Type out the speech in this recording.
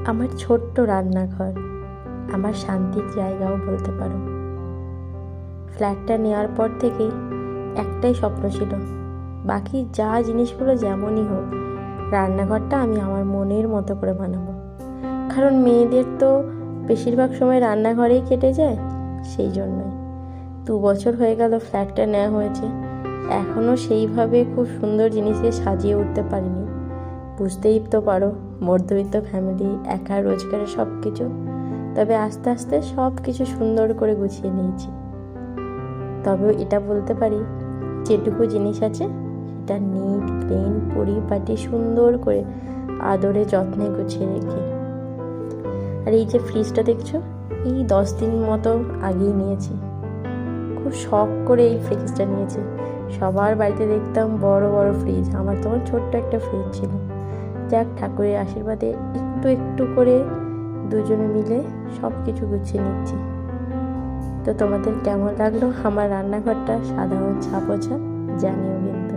আমার ছোট্ট রান্নাঘর, আমার শান্তির জায়গাও বলতে পারো। ফ্ল্যাটটা নেওয়ার পর থেকেই একটাই স্বপ্ন ছিল, বাকি যা জিনিসগুলো যেমনই হোক, রান্নাঘরটা আমি আমার মনের মতো করে বানাবো। কারণ মেয়েদের তো বেশিরভাগ সময় রান্নাঘরেই কেটে যায়। সেই জন্যই 2 বছর হয়ে গেল ফ্ল্যাটটা নেওয়া হয়েছে, এখনও সেইভাবে খুব সুন্দর জিনিস দিয়ে সাজিয়ে উঠতে পারিনি। বুঝতেই তো পারো, মধ্যবিত্ত ফ্যামিলি, একা রোজগারে সব কিছু। তবে আস্তে আস্তে সব কিছু সুন্দর করে গুছিয়ে নিয়েছি। তবেও এটা বলতে পারি, যেটুকু জিনিস আছে সেটা নিট ক্লিন পরিপাটি সুন্দর করে আদরে যত্নে গুছিয়ে রেখে। আর এই যে ফ্রিজটা দেখছো, এই 10 দিন মতো আগেই নিয়েছি। খুব শখ করে এই ফ্রিজটা নিয়েছি। সবার বাড়িতে দেখতাম বড় বড় ফ্রিজ, আমার তখন ছোট্ট একটা ফ্রিজ ছিল। যাক, ঠাকুরের আশীর্বাদে একটু একটু করে দুজনে মিলে সব কিছু গুছিয়ে নিচ্ছি। তো তোমাদের কেমন লাগলো আমার রান্নাঘরটা সাধারণ ছাপোছা জানিও কিন্তু।